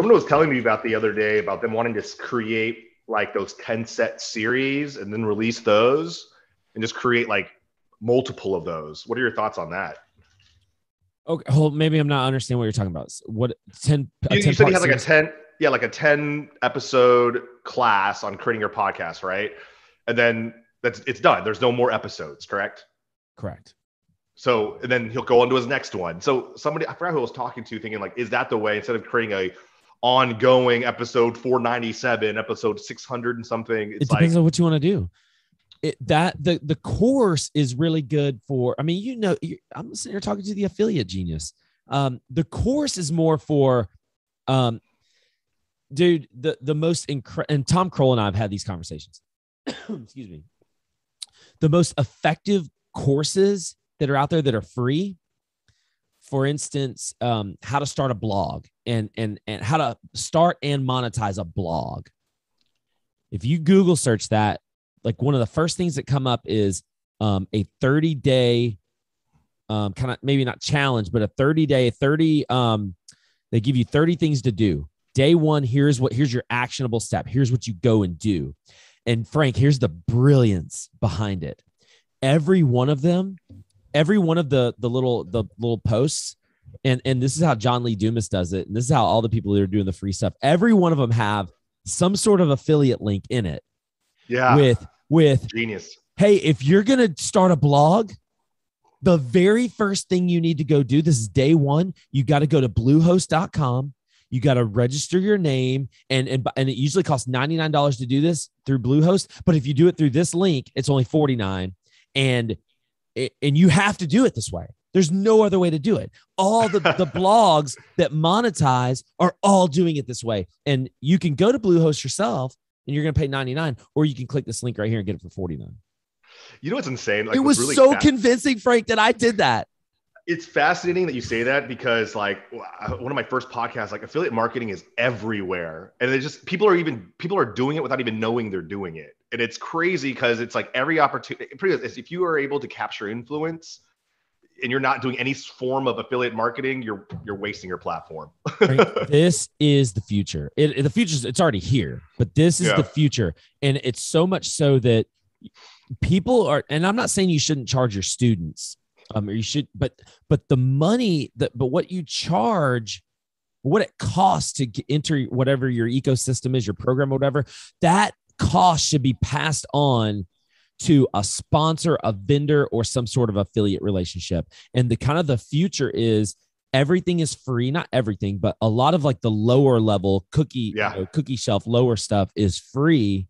Someone was telling me about the other day about them wanting to create like those 10 set series and then release those and just create like multiple of those. What are your thoughts on that? Okay, hold. Maybe I'm not understanding what you're talking about. What 10? You said he has like a 10, yeah, like a 10 episode class on creating your podcast, right? And then it's done. There's no more episodes, correct? Correct. So, and then he'll go on to his next one. So somebody, I forgot who I was talking to, thinking like, is that the way, instead of creating a ongoing episode 497, episode 600 and something? It depends on what you want to do. The course is really good for, I mean, I'm sitting here talking to the affiliate genius. The course is more for, dude, the most and Tom Kroll and I have had these conversations. Excuse me. The most effective courses that are out there that are free, for instance, how to start a blog and how to start and monetize a blog. If you Google search that, like one of the first things that come up is a 30-day kind of, maybe not challenge, but a 30-day, they give you 30 things to do. Day one, here's your actionable step. Here's what you go and do. And Frank, here's the brilliance behind it. Every one of the little posts, and this is how John Lee Dumas does it. And this is how all the people that are doing the free stuff, every one of them have some sort of affiliate link in it. Yeah. With genius. Hey, if you're going to start a blog, the very first thing you need to go do, this is day one, you got to go to bluehost.com. You got to register your name, and it usually costs $99 to do this through Bluehost. But if you do it through this link, it's only $49, and you have to do it this way. There's no other way to do it. All the blogs that monetize are all doing it this way, and you can go to Bluehost yourself, and you're going to pay $99, or you can click this link right here and get it for $49. You know what's insane? Like, it was really so convincing, Frank, that I did that. It's fascinating that you say that, because like one of my first podcasts, like affiliate marketing is everywhere. And it's just, people are doing it without even knowing they're doing it. And it's crazy because it's like every opportunity, if you are able to capture influence and you're not doing any form of affiliate marketing, you're wasting your platform. Right? This is the future. The future, it's already here, but this is the future. And it's so much so that people are, and I'm not saying you shouldn't charge your students, or you should, but the money but what you charge, what it costs to enter whatever your ecosystem is, your program or whatever, that cost should be passed on to a sponsor, a vendor, or some sort of affiliate relationship. And the future is everything is free. Not everything, but a lot of like the lower level cookie shelf, lower stuff is free.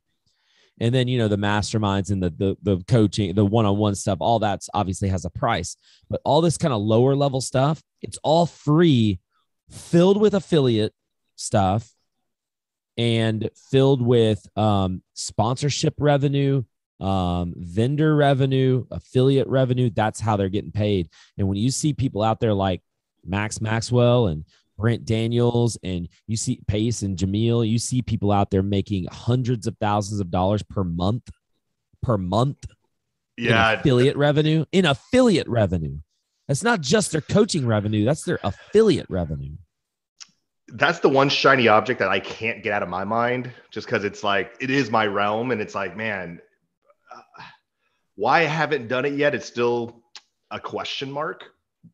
And then, the masterminds and the coaching, the one-on-one stuff, all that's obviously has a price. But all this kind of lower level stuff, it's all free, filled with affiliate stuff and filled with sponsorship revenue, vendor revenue, affiliate revenue. That's how they're getting paid. And when you see people out there like Max Maxwell and Brent Daniels, and you see Pace and Jamil, you see people out there making hundreds of thousands of dollars per month. Yeah. In affiliate revenue. That's not just their coaching revenue. That's their affiliate revenue. That's the one shiny object that I can't get out of my mind, just because it's like, it is my realm. And it's like, man, why I haven't done it yet, it's still a question mark.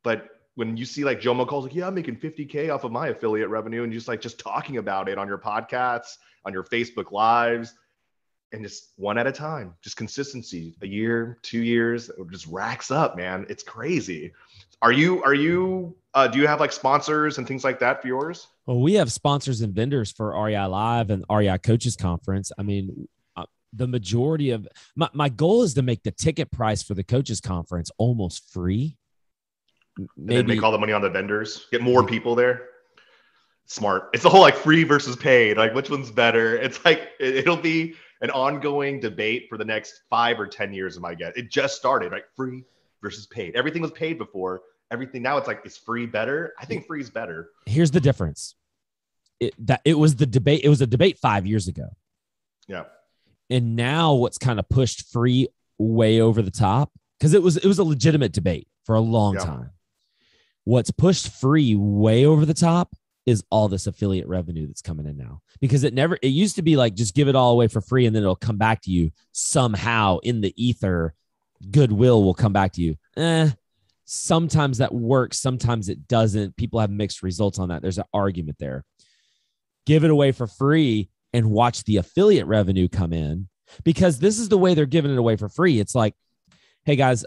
But when you see like Joe McCall's like, yeah, I'm making $50K off of my affiliate revenue, and just talking about it on your podcasts, on your Facebook lives, and just one at a time, just consistency, a year, 2 years, it just racks up, man. It's crazy. Do you have like sponsors and things like that for yours? Well, we have sponsors and vendors for REI Live and REI Coaches Conference. I mean, the majority of my goal is to make the ticket price for the Coaches Conference almost free. Maybe, and then make all the money on the vendors, get more people there. Smart. It's the whole like free versus paid, like which one's better. It's like, it'll be an ongoing debate for the next 5 or 10 years, in my guess. It just started, right? Free versus paid. Everything was paid before. Everything now, it's like, is free better? I think free is better. Here's the difference. It was a debate 5 years ago. Yeah. And now what's kind of pushed free way over the top, because it was a legitimate debate for a long time. What's pushed free way over the top is all this affiliate revenue that's coming in now, because it used to be like, just give it all away for free and then it'll come back to you somehow in the ether. Goodwill will come back to you. Sometimes that works. Sometimes it doesn't. People have mixed results on that. There's an argument there. Give it away for free and watch the affiliate revenue come in, because this is the way they're giving it away for free. It's like, hey guys,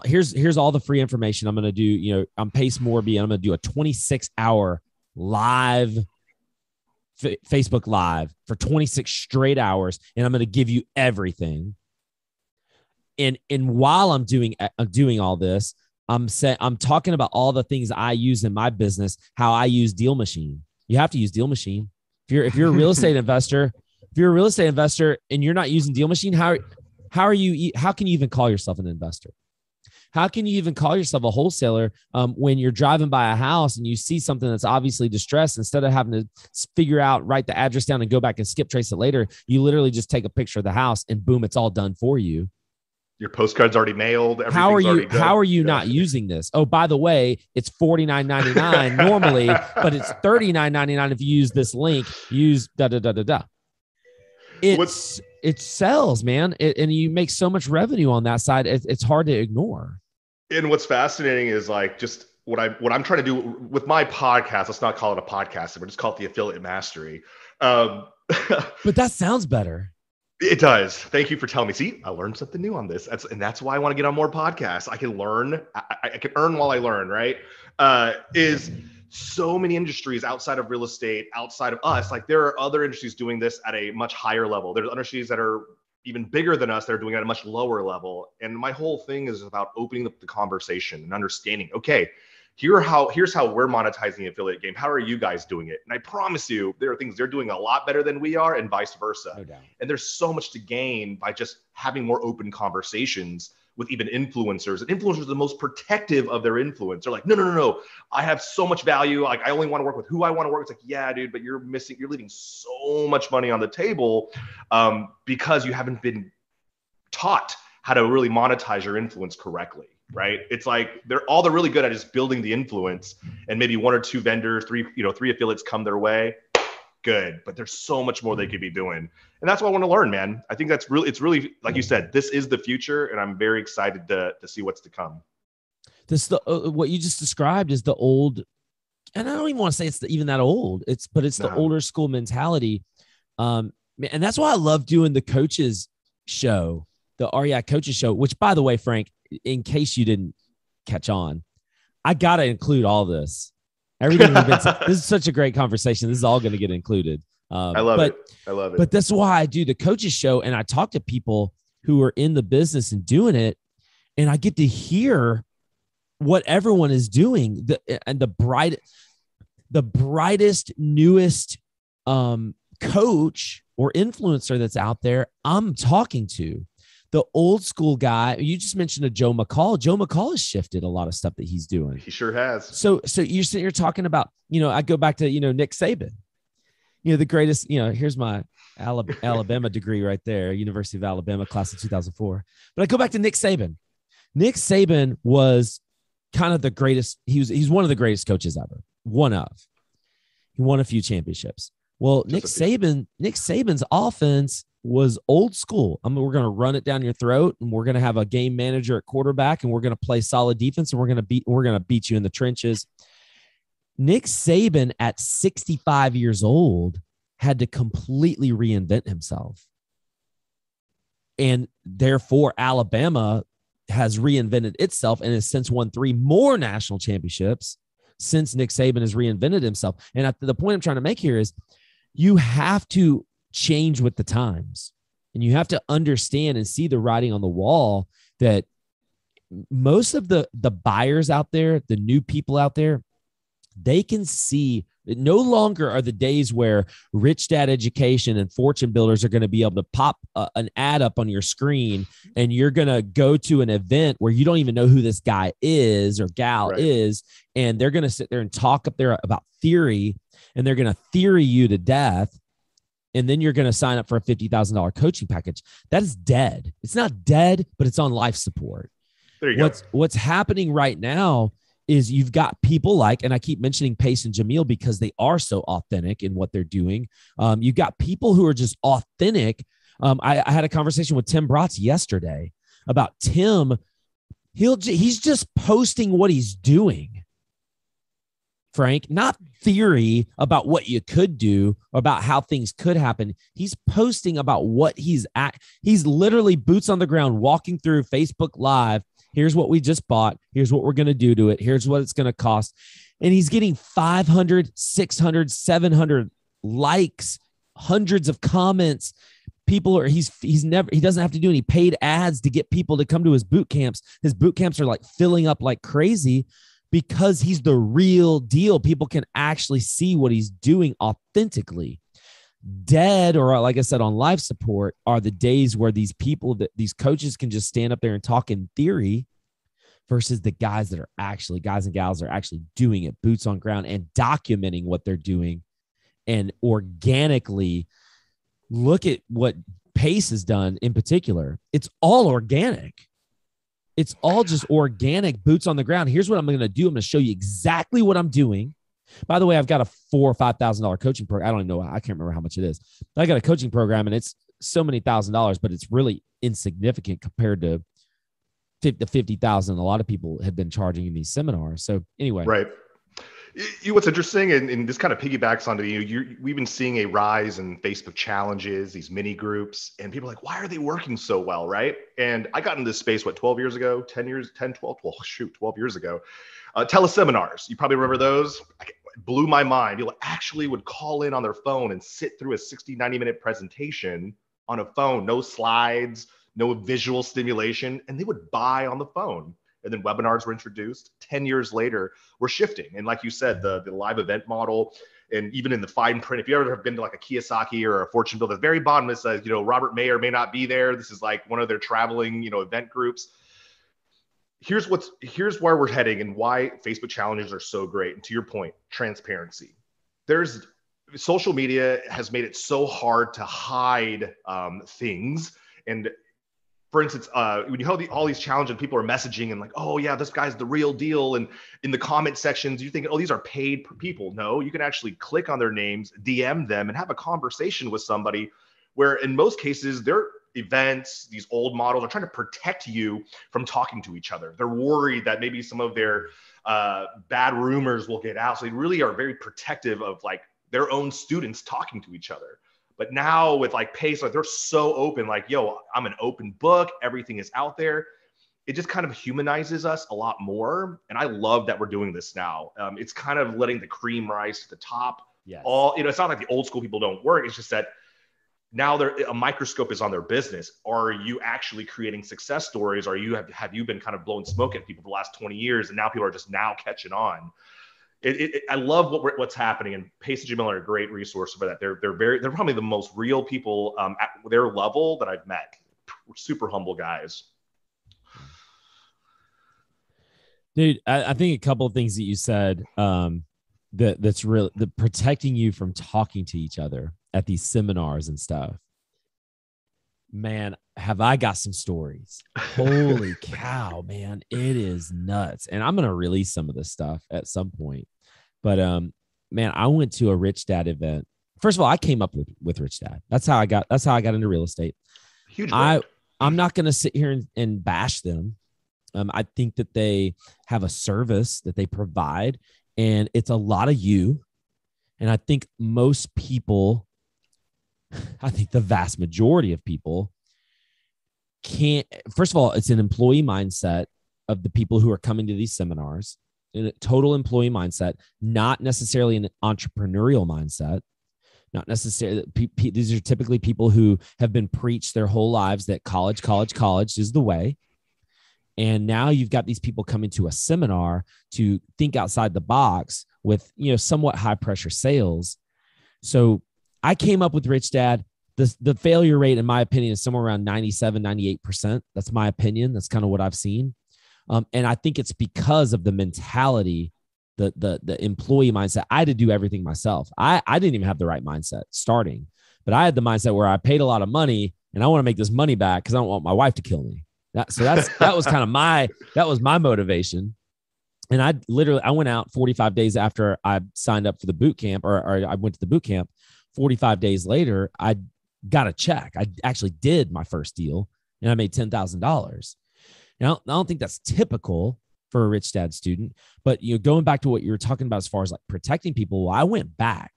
here's all the free information. I'm going to do, I'm Pace Morby. I'm going to do a 26-hour live Facebook Live for 26 straight hours. And I'm going to give you everything. And while I'm doing all this, I'm talking about all the things I use in my business, how I use Deal Machine. You have to use Deal Machine. If you're a real estate investor, and you're not using Deal Machine, how can you even call yourself an investor? How can you even call yourself a wholesaler when you're driving by a house and you see something that's obviously distressed? Instead of having to write the address down and go back and skip trace it later, you literally just take a picture of the house and boom, it's all done for you. Your postcard's already mailed. How are you not using this? Oh, by the way, it's $49.99 normally, but it's $39.99 if you use this link. Use da da da da da. It sells, man, and you make so much revenue on that side. It's hard to ignore. And what's fascinating is like just what I'm trying to do with my podcast. Let's not call it a podcast, but just call it the Affiliate Mastery. But that sounds better. It does. Thank you for telling me. See, I learned something new on this. That's why I want to get on more podcasts. I can learn. I can earn while I learn, right? Is so many industries outside of real estate, outside of us, like there are other industries doing this at a much higher level. There's industries that are even bigger than us that are doing it at a much lower level. And my whole thing is about opening up the conversation and understanding, okay, here's how we're monetizing the affiliate game. How are you guys doing it? And I promise you, there are things they're doing a lot better than we are, and vice versa. No doubt. And there's so much to gain by just having more open conversations with even influencers. And influencers are the most protective of their influence. They're like, no. I have so much value. Like, I only want to work with who I want to work with. It's like, yeah, dude, but you're leaving so much money on the table because you haven't been taught how to really monetize your influence correctly. Right. It's like they're really good at is building the influence, and maybe one or two vendors, three affiliates come their way. Good. But there's so much more they could be doing. And that's what I want to learn, man. I think it's really, like you said, this is the future. And I'm very excited to see what's to come. What you just described is the old, and I don't even want to say it's even that old. It's the older school mentality. And that's why I love doing the coaches show, the REI coaches show, which, by the way, Frank, in case you didn't catch on, I got to include all this. Everything this is such a great conversation. This is all going to get included. I love it. But that's why I do the coaches show, and I talk to people who are in the business and doing it, and I get to hear what everyone is doing. The brightest, newest coach or influencer that's out there, I'm talking to. The old school guy, you just mentioned Joe McCall. Joe McCall has shifted a lot of stuff that he's doing. He sure has. So you're talking about, I go back to, Nick Saban, the greatest, here's my Alabama degree right there, University of Alabama, class of 2004. But I go back to Nick Saban. Nick Saban was kind of the greatest. He's one of the greatest coaches ever. He won a few championships. Well, Nick Saban's offense was old school. We're going to run it down your throat, and we're going to have a game manager at quarterback, and we're going to play solid defense, and we're going to beat you in the trenches. Nick Saban at 65 years old had to completely reinvent himself. And therefore Alabama has reinvented itself and has since won 3 more national championships since Nick Saban has reinvented himself. And the point I'm trying to make here is you have to change with the times, and you have to understand and see the writing on the wall that most of the buyers out there, the new people out there, they can see that no longer are the days where Rich Dad Education and Fortune Builders are going to be able to pop an ad up on your screen, and you're going to go to an event where you don't even know who this guy is or gal is, and they're going to sit there and talk up there about theory, and they're going to theory you to death. And then you're going to sign up for a $50,000 coaching package. That is dead. It's not dead, but it's on life support. There you go. What's happening right now is you've got people like, and I keep mentioning Pace and Jamil because they are so authentic in what they're doing. You've got people who are just authentic. I had a conversation with Tim Bratz yesterday about Tim. He's just posting what he's doing, Frank, not theory about what you could do or about how things could happen. He's posting about what he's at. He's literally boots on the ground, walking through Facebook Live. Here's what we just bought. Here's what we're going to do to it. Here's what it's going to cost. And he's getting 500, 600, 700 likes, hundreds of comments. He doesn't have to do any paid ads to get people to come to his boot camps. His boot camps are like filling up like crazy because he's the real deal. People can actually see what he's doing authentically. Dead, or like I said, on life support, are the days where these coaches can just stand up there and talk in theory versus the guys and gals that are actually doing it, boots on ground and documenting what they're doing and organically. Look at what Pace has done in particular. It's all organic. It's all just organic, boots on the ground. Here's what I'm going to do. I'm going to show you exactly what I'm doing. By the way, I've got a $4,000 or $5,000 coaching program. I don't even know. I can't remember how much it is. But I got a coaching program, and it's so many $1,000s, but it's really insignificant compared to the $50,000 a lot of people have been charging in these seminars. So anyway, right. What's interesting, and this kind of piggybacks onto we've been seeing a rise in Facebook challenges, these mini groups, and people are like, why are they working so well, right? And I got into this space, 12 years ago, 12 years ago. Teleseminars, you probably remember those. It blew my mind. People actually would call in on their phone and sit through a 60, 90-minute presentation on a phone, no slides, no visual stimulation, and they would buy on the phone. And then webinars were introduced. 10 years later, we're shifting. And like you said, the live event model, and even in the fine print, if you ever have been to like a Kiyosaki or a Fortune Builder, at the very bottom it says, Robert may or may not be there. This is like one of their traveling, event groups. Here's where we're heading and why Facebook challenges are so great. And to your point, transparency. Social media has made it so hard to hide things. And for instance, when you have all these challenges and people are messaging and like, oh yeah, this guy's the real deal. And in the comment sections, you think, oh, these are paid people. No, you can actually click on their names, DM them, and have a conversation with somebody where in most cases, their events, these old models are trying to protect you from talking to each other. They're worried that maybe some of their bad rumors will get out. So they really are very protective of like their own students talking to each other. But now with like Pace, like they're so open, like, yo, I'm an open book. Everything is out there. It just kind of humanizes us a lot more. And I love that we're doing this now. It's kind of letting the cream rise to the top. Yes. It's not like the old school people don't work. It's just that now a microscope is on their business. Are you actually creating success stories? Or have you been kind of blowing smoke at people for the last 20 years? And now people are just now catching on. I love what's happening, and Pace and Jamil are a great resource for that. They're probably the most real people at their level that I've met. Super humble guys. Dude, I think a couple of things that you said that's real, the protecting you from talking to each other at these seminars and stuff. Man, have I got some stories. Holy cow, man. It is nuts. And I'm going to release some of this stuff at some point. But man, I went to a Rich Dad event. First of all, I came up with Rich Dad. That's how I got into real estate. Huge. I'm not going to sit here and bash them. I think that they have a service that they provide, and it's a lot of you. And I think most people, I think the vast majority of people can't. First of all, it's an employee mindset of the people who are coming to these seminars, a total employee mindset, not necessarily an entrepreneurial mindset. Not necessarily. These are typically people who have been preached their whole lives that college is the way. And now you've got these people coming to a seminar to think outside the box with, somewhat high pressure sales. So I came up with Rich Dad. The failure rate, in my opinion, is somewhere around 97, 98%. That's my opinion. That's kind of what I've seen. And I think it's because of the mentality, the employee mindset. I had to do everything myself. I didn't even have the right mindset starting, but I had the mindset where I paid a lot of money and I want to make this money back because I don't want my wife to kill me. That was kind of my motivation. And I went out 45 days after I signed up for the boot camp, or I went to the boot camp. 45 days later, I got a check. I actually did my first deal and I made $10,000. Now, I don't think that's typical for a rich dad student, but going back to what you were talking about as far as like protecting people, well, I went back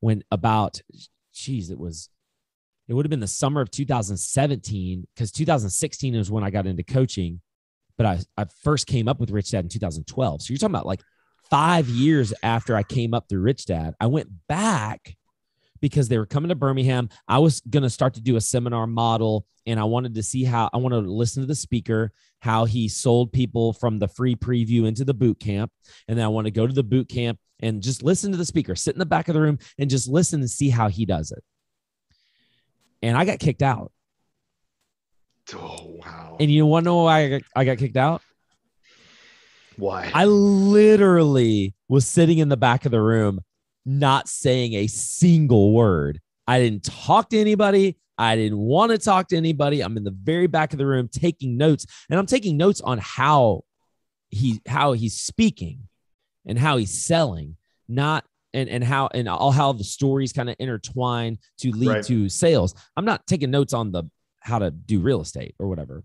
when about, it would have been the summer of 2017, because 2016 is when I got into coaching, but I first came up with Rich Dad in 2012. So you're talking about like 5 years after I came up through Rich Dad. I went back because they were coming to Birmingham. I was going to start to do a seminar model, and I wanted to see I wanted to listen to the speaker, how he sold people from the free preview into the boot camp. And then I want to go to the boot camp and just listen to the speaker, sit in the back of the room and just listen and see how he does it. And I got kicked out. Oh, wow. And you want to know why I got kicked out? Why? I literally was sitting in the back of the room, not saying a single word. I didn't talk to anybody. I didn't want to talk to anybody. I'm in the very back of the room taking notes, and I'm taking notes on how he's speaking and how he's selling, and how the stories kind of intertwine to lead to sales. I'm not taking notes on how to do real estate or whatever.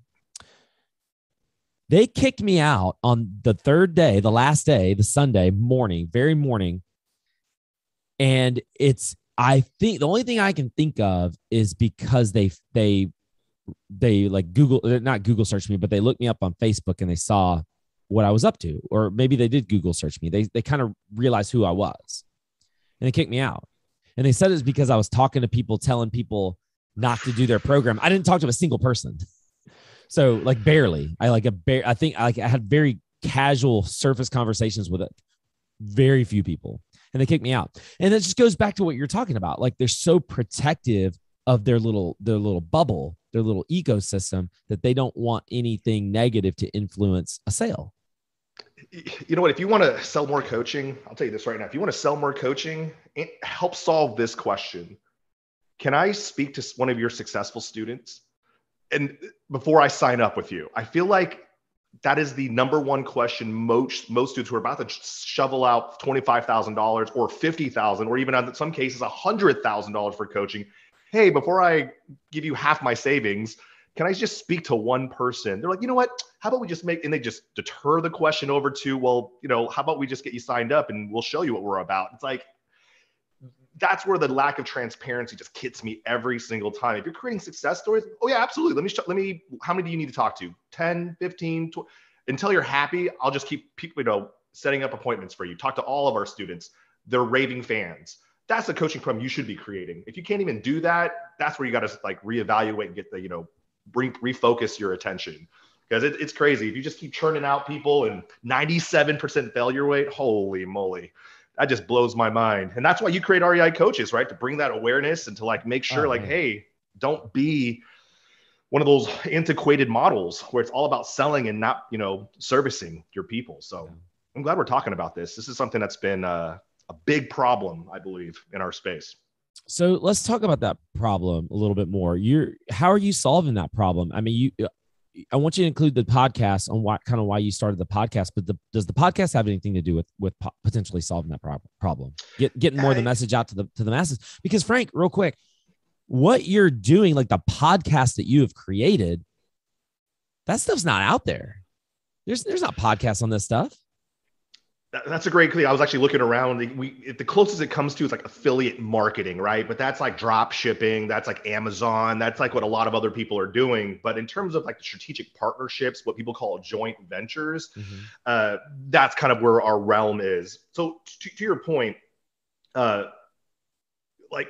They kicked me out on the third day, the last day, the Sunday morning, very morning. And I think the only thing I can think of is because they like not Google searched me, but they looked me up on Facebook and they saw what I was up to, or maybe they did Google search me. They kind of realized who I was, and they kicked me out. And they said it's because I was talking to people, telling people not to do their program. I didn't talk to a single person. So like barely, I think I had very casual surface conversations with very few people, and they kicked me out. And that just goes back to what you're talking about. Like they're so protective of their little bubble, their little ecosystem, that they don't want anything negative to influence a sale. You know what? If you want to sell more coaching, I'll tell you this right now. If you want to sell more coaching, help solve this question. Can I speak to one of your successful students? And before I sign up with you, I feel like that is the number one question most students who are about to shovel out $25,000 or $50,000, or even in some cases $100,000 for coaching. Hey, before I give you half my savings, can I just speak to one person? They're like, you know what? How about we just and they just deter the question over to, well, how about we just get you signed up and we'll show you what we're about? It's like, that's where the lack of transparency just hits me every single time. If you're creating success stories, oh yeah, absolutely. How many do you need to talk to? 10, 15, 20, until you're happy. I'll just keep people, setting up appointments for you. Talk to all of our students. They're raving fans. That's the coaching program you should be creating. If you can't even do that, that's where you got to like reevaluate and get the, refocus your attention. Because it's crazy. If you just keep churning out people and 97% failure rate, holy moly. That just blows my mind. And that's why you create REI coaches, right? To bring that awareness and to like make sure hey, don't be one of those antiquated models where it's all about selling and not, servicing your people. So I'm glad we're talking about this. This is something that's been a big problem, I believe, in our space. So let's talk about that problem a little bit more. How are you solving that problem? I mean, I want you to include the podcast on why you started the podcast, but does the podcast have anything to do with potentially solving that problem? Getting more of the message out to the masses? Because Frank, real quick, what you're doing, like the podcast that you have created, that stuff's not out there. There's not podcasts on this stuff. That's a great clue. I was actually looking around. The closest it comes to is like affiliate marketing, right? But that's like drop shipping. That's like Amazon. That's like what a lot of other people are doing. But in terms of like the strategic partnerships, what people call joint ventures, that's kind of where our realm is. So to your point, like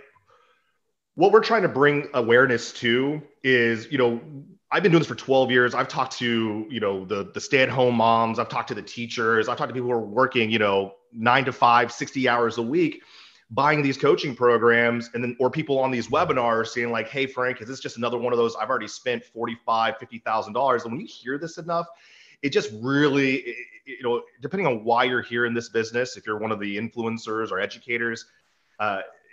what we're trying to bring awareness to is, I've been doing this for 12 years. I've talked to, the stay-at-home moms. I've talked to the teachers. I've talked to people who are working, 9 to 5, 60 hours a week, buying these coaching programs, or people on these webinars saying like, hey, Frank, is this just another one of those? I've already spent $45,000, $50,000. And when you hear this enough, it just really, depending on why you're here in this business, if you're one of the influencers or educators,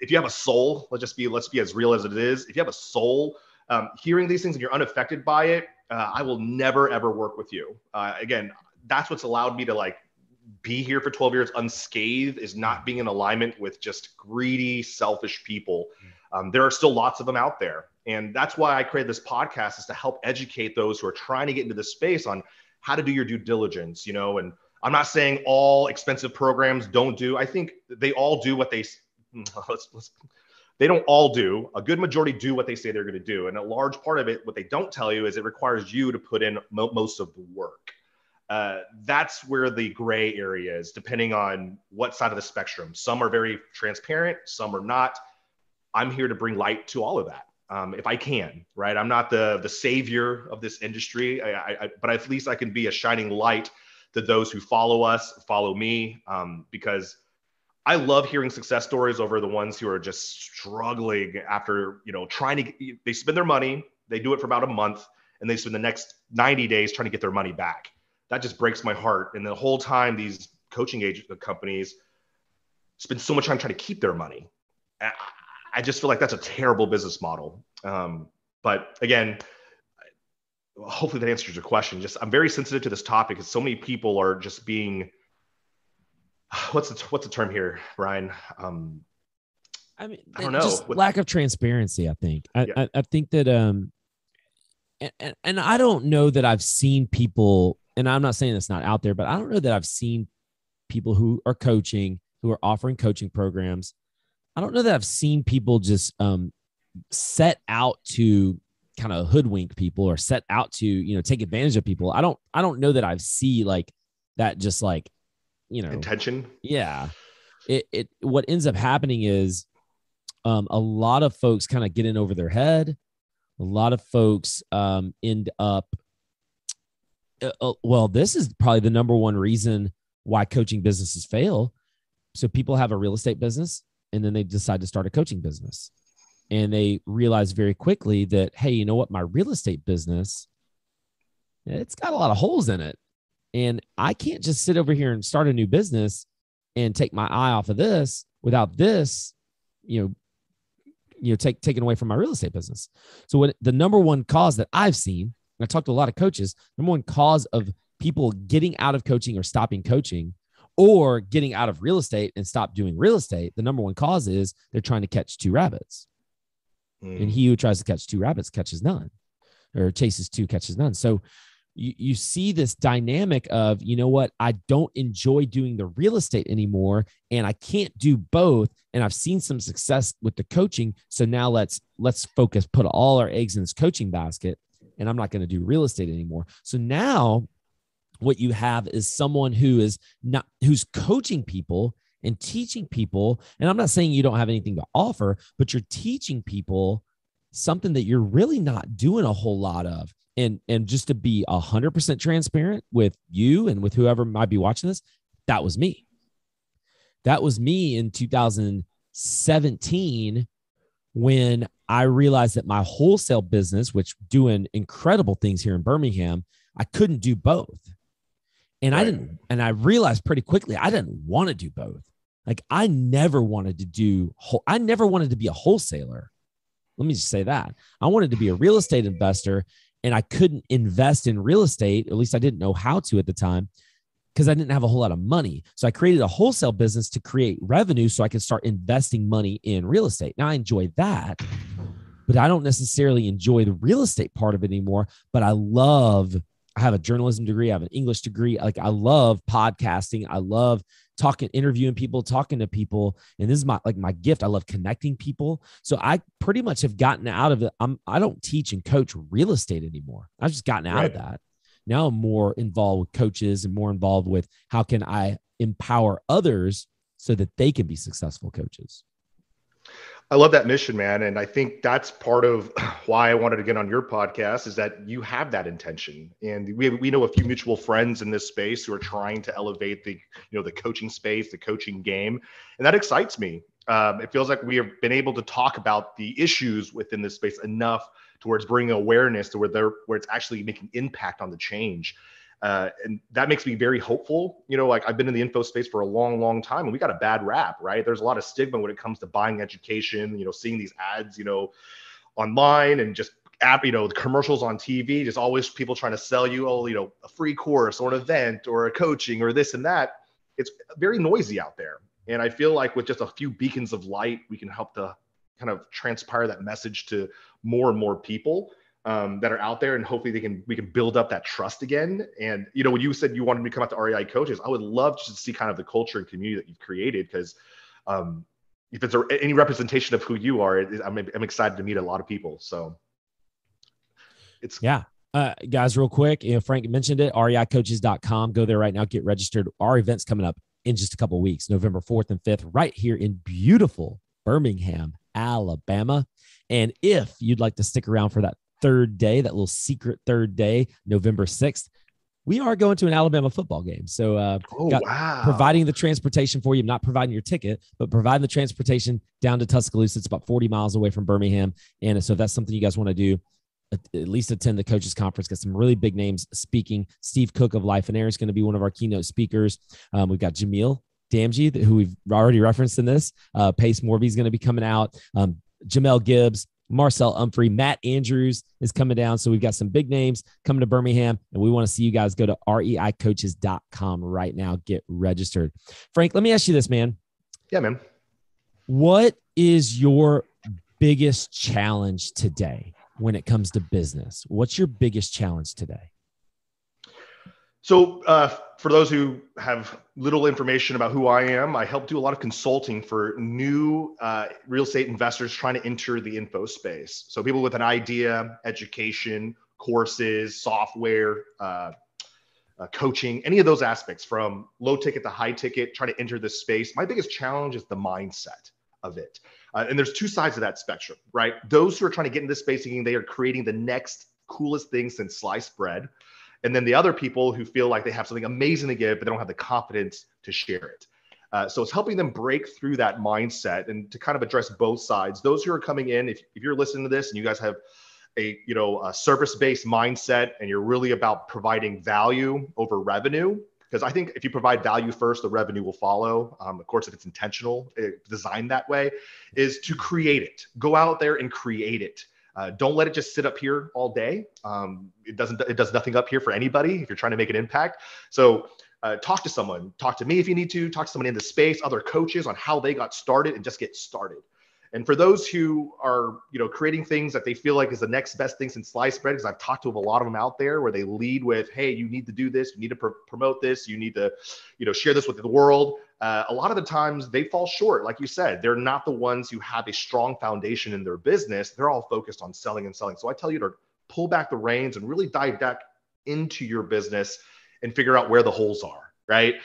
if you have a soul, let's be as real as it is. If you have a soul, hearing these things and you're unaffected by it, I will never, ever work with you. Again, that's what's allowed me to like be here for 12 years unscathed is not being in alignment with just greedy, selfish people. There are still lots of them out there. And that's why I created this podcast, is to help educate those who are trying to get into this space on how to do your due diligence, and I'm not saying all expensive programs don't do. I think they all do what they don't all do. A good majority do what they say they're going to do. And a large part of it, what they don't tell you is it requires you to put in most of the work. That's where the gray area is, depending on what side of the spectrum. Some are very transparent, some are not. I'm here to bring light to all of that. If I can, right? I'm not the savior of this industry, but at least I can be a shining light to those who follow us, follow me, because I love hearing success stories over the ones who are just struggling after, they spend their money, they do it for about a month, and they spend the next 90 days trying to get their money back. That just breaks my heart. And the whole time, these coaching agent companies spend so much time trying to keep their money. I just feel like that's a terrible business model. But again, hopefully that answers your question. I'm very sensitive to this topic because so many people are just being, what's the term here, Brian? I mean, I don't know. Just lack of transparency, I think. I think that, and I don't know that I've seen people, and I'm not saying it's not out there, but I don't know that I've seen people who are coaching, who are offering coaching programs. I don't know that I've seen people just set out to kind of hoodwink people or set out to, take advantage of people. I don't know that I've seen like that, just like, intention. Yeah. What ends up happening is a lot of folks kind of get in over their head. A lot of folks end up, well, this is probably the number one reason why coaching businesses fail. So people have a real estate business and then they decide to start a coaching business. And they realize very quickly that, hey, you know what? My real estate business, it's got a lot of holes in it. And I can't just sit over here and start a new business and take my eye off of this without this, taken away from my real estate business. So what the number one cause that I've seen, and I talked to a lot of coaches, number one cause of people getting out of coaching or stopping coaching or getting out of real estate and stop doing real estate, the number one cause is they're trying to catch two rabbits. And he who tries to catch two rabbits catches none, or chases two, catches none. So you see this dynamic of, you know what, I don't enjoy doing the real estate anymore and I can't do both. And I've seen some success with the coaching. So now let's focus, put all our eggs in this coaching basket, and I'm not going to do real estate anymore. So now what you have is someone who's coaching people and teaching people. And I'm not saying you don't have anything to offer, but you're teaching people something that you're really not doing a whole lot of. And just to be 100% transparent with you and with whoever might be watching this, that was me. That was me in 2017 when I realized that my wholesale business, which doing incredible things here in Birmingham, I couldn't do both. And right. I realized pretty quickly, I didn't want to do both. Like I never wanted to be a wholesaler. Let me just say that. I wanted to be a real estate investor. And I couldn't invest in real estate, at least I didn't know how to at the time, because I didn't have a whole lot of money. So I created a wholesale business to create revenue so I could start investing money in real estate. Now I enjoy that, but I don't necessarily enjoy the real estate part of it anymore. But I have a journalism degree, I have an English degree. Like I love podcasting. I love interviewing people, talking to people. And this is my gift. I love connecting people. So I pretty much have gotten out of it. I don't teach and coach real estate anymore. I've just gotten out of that. Now I'm more involved with coaches and more involved with how can I empower others so that they can be successful coaches. I love that mission, man. And I think that's part of why I wanted to get on your podcast, is that you have that intention. And we know a few mutual friends in this space who are trying to elevate the coaching space, the coaching game. And that excites me. It feels like we have been able to talk about the issues within this space enough towards bringing awareness to where it's actually making impact on the change. And that makes me very hopeful. I've been in the info space for a long, long time, and we got a bad rap, right? There's a lot of stigma when it comes to buying education, seeing these ads, online, and just the commercials on TV, just always people trying to sell you, a free course or an event or a coaching or this and that. it's very noisy out there. And I feel like with just a few beacons of light, we can help to kind of transpire that message to more and more people that are out there. And hopefully we can build up that trust again. And, you know, when you said you wanted me to come out to REI coaches, I would love to see kind of the culture and community that you've created. Because if it's any representation of who you are, I'm excited to meet a lot of people. So it's guys, real quick, you know, Frank mentioned it, reicoaches.com. Go there right now, get registered. Our event's coming up in just a couple of weeks, November 4th and 5th, right here in beautiful Birmingham, Alabama. And if you'd like to stick around for that third day, that little secret third day, November 6th, we are going to an Alabama football game. So providing the transportation for you, not providing your ticket, but providing the transportation down to Tuscaloosa. It's about 40 miles away from Birmingham. And so if that's something you guys want to do, at least attend the coaches conference. Got some really big names speaking. Steve Cook of Life and Air is going to be one of our keynote speakers. We've got Jamil Damji, who we've already referenced in this. Pace Morby is going to be coming out. Jamel Gibbs, Marcel Humphrey, Matt Andrews is coming down. So we've got some big names coming to Birmingham, and we want to see you guys. Go to reicoaches.com right now. Get registered. Frank, let me ask you this, man. Yeah, man. What is your biggest challenge today when it comes to business? What's your biggest challenge today? So for those who have little information about who I am, I help do a lot of consulting for new real estate investors trying to enter the info space. So people with an idea, education, courses, software, coaching, any of those aspects from low ticket to high ticket, trying to enter this space. My biggest challenge is the mindset of it. And there's two sides of that spectrum, right? Those who are trying to get into this space thinking they are creating the next coolest thing since sliced bread. And then the other people who feel like they have something amazing to give, but they don't have the confidence to share it. So it's helping them break through that mindset and to kind of address both sides. Those who are coming in, if you're listening to this and you guys have a service-based mindset and you're really about providing value over revenue, because I think if you provide value first, the revenue will follow. Of course, if it's intentional, designed that way, is to create it. Go out there and create it. Don't let it just sit up here all day. It does nothing up here for anybody if you're trying to make an impact. So talk to someone, talk to me if you need to, talk to someone in the space, other coaches on how they got started and just get started. And for those who are, creating things that they feel like is the next best thing since sliced bread, because I've talked to a lot of them out there where they lead with, hey, you need to do this, you need to promote this, you need to, share this with the world. A lot of the times they fall short. Like you said, they're not the ones who have a strong foundation in their business. They're all focused on selling and selling. So I tell you to pull back the reins and really dive back into your business and figure out where the holes are. Right?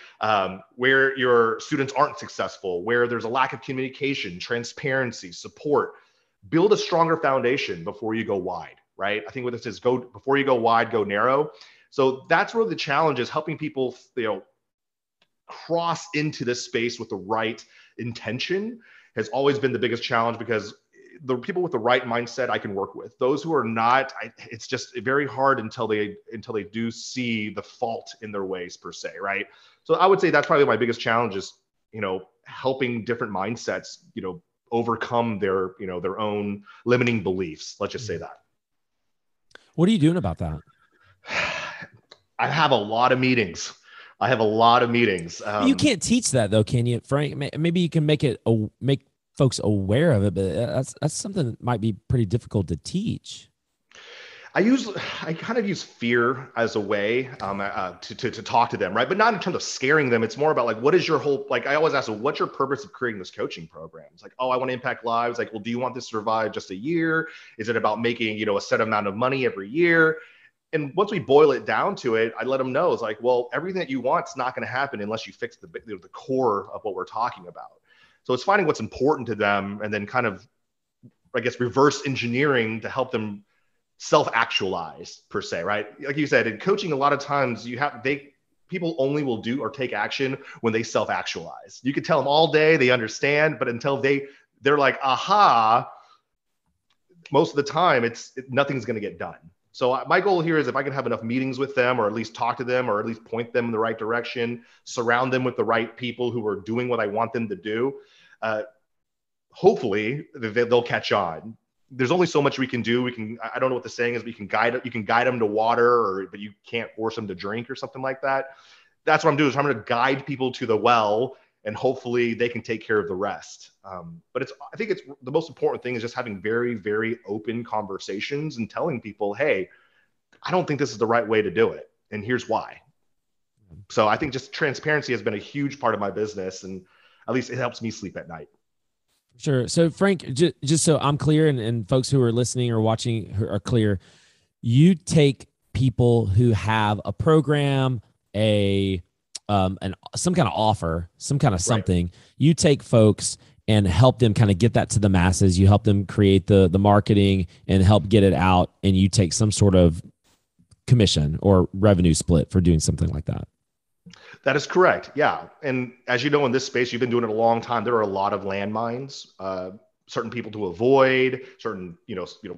Where your students aren't successful, where there's a lack of communication, transparency, support. Build a stronger foundation before you go wide, right? I think what this is, before you go wide, go narrow. So that's where the challenge is, helping people, cross into this space with the right intention has always been the biggest challenge, because the people with the right mindset I can work with. Those who are not, it's just very hard until they do see the fault in their ways per se, right? So I would say that's probably my biggest challenge is, helping different mindsets, overcome their, their own limiting beliefs. Let's just say that. What are you doing about that? I have a lot of meetings. You can't teach that though, can you, Frank? Maybe you can make folks aware of it, but that's something that might be pretty difficult to teach. I kind of use fear as a way to talk to them, right? But not in terms of scaring them. It's more about like, what is your whole, like, I always ask them, what's your purpose of creating this coaching program? It's like, oh, I want to impact lives. Like, well, do you want this to survive just a year? Is it about making, a set amount of money every year? And once we boil it down to it, I let them know, it's like, well, everything that you want is not going to happen unless you fix the core of what we're talking about. So it's finding what's important to them and then kind of, I guess, reverse engineering to help them self-actualize per se, right? Like you said, in coaching, a lot of times people only will do or take action when they self-actualize. You could tell them all day, they understand, but until they're like, aha, most of the time nothing's going to get done. So my goal here is if I can have enough meetings with them, or at least talk to them, or at least point them in the right direction, surround them with the right people who are doing what I want them to do, hopefully they'll catch on. There's only so much we can do. I don't know what the saying is, but you can guide them to water, but you can't force them to drink or something like that. that's what I'm doing. Is I'm going to guide people to the well, and hopefully they can take care of the rest. But I think it's the most important thing is just having very, very open conversations and telling people, hey, I don't think this is the right way to do it, and here's why. So I think just transparency has been a huge part of my business, and at least it helps me sleep at night. Sure. So Frank, just so I'm clear, and folks who are listening or watching who are clear, you take people who have a program, some kind of offer, some kind of something. Right. You take folks and help them kind of get that to the masses. You help them create the marketing and help get it out, and you take some sort of commission or revenue split for doing something like that. That is correct. Yeah. And as you know, in this space, you've been doing it a long time. There are a lot of landmines, certain people to avoid, certain,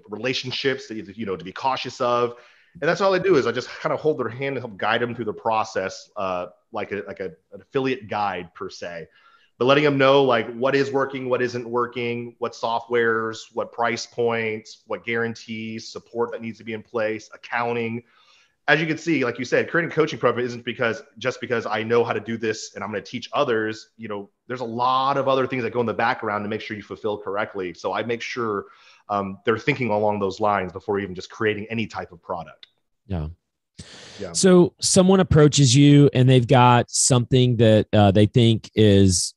relationships that, to be cautious of. And that's all I do is I just kind of hold their hand and help guide them through the process, like an affiliate guide per se, but letting them know like what is working, what isn't working, what softwares, what price points, what guarantees, support that needs to be in place, accounting. As you can see, like you said, creating a coaching program isn't just because I know how to do this and I'm going to teach others. There's a lot of other things that go in the background to make sure you fulfill correctly. So I make sure they're thinking along those lines before even just creating any type of product. Yeah. So someone approaches you and they've got something that they think is,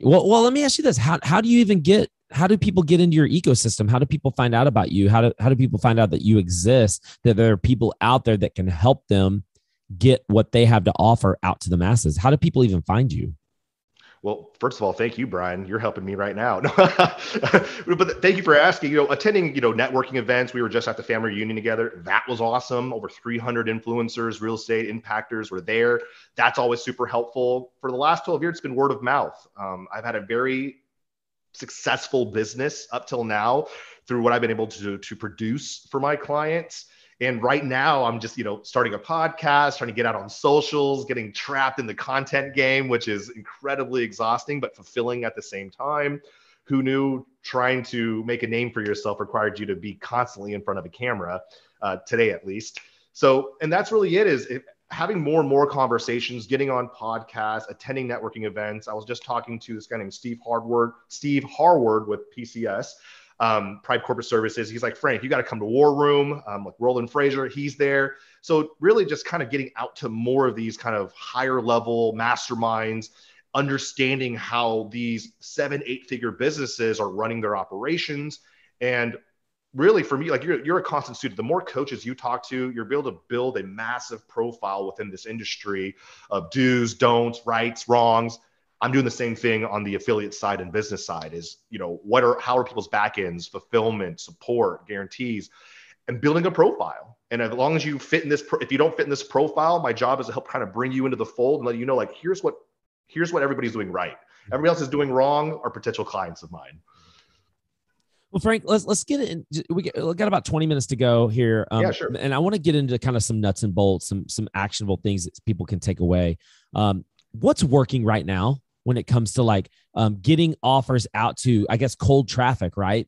well, let me ask you this. How do people get into your ecosystem? How do people find out about you? How do people find out that you exist, that there are people out there that can help them get what they have to offer out to the masses? How do people even find you? Well, first of all, thank you, Brian. You're helping me right now. But thank you for asking. Attending, networking events. We were just at the family reunion together. That was awesome. Over 300 influencers, real estate impactors were there. That's always super helpful. For the last 12 years, it's been word of mouth. I've had a very successful business up till now through what I've been able to produce for my clients. And right now I'm just, starting a podcast, trying to get out on socials, getting trapped in the content game, which is incredibly exhausting, but fulfilling at the same time. Who knew trying to make a name for yourself required you to be constantly in front of a camera, today at least. So, and that's really having more and more conversations, getting on podcasts, attending networking events. I was just talking to this guy named Steve Harward with PCS. Private Corporate Services. He's like, Frank, you got to come to War Room. Like Roland Fraser, he's there. So really just kind of getting out to more of these kind of higher level masterminds, understanding how these 7-8 figure businesses are running their operations. And really for me, like you're a constant student. The more coaches you talk to, you're able to build a massive profile within this industry of do's, don'ts, rights, wrongs. I'm doing the same thing on the affiliate side and business side is, how are people's back ends, fulfillment, support, guarantees, and building a profile. And as long as you fit in this, if you don't fit in this profile, my job is to help kind of bring you into the fold and let you know, like, here's what everybody's doing right. Everybody else is doing wrong are potential clients of mine. Well, Frank, let's get in. We got about 20 minutes to go here. Yeah, sure. And I want to get into kind of some nuts and bolts, some actionable things that people can take away. What's working right now when it comes to like getting offers out to, I guess, cold traffic, right?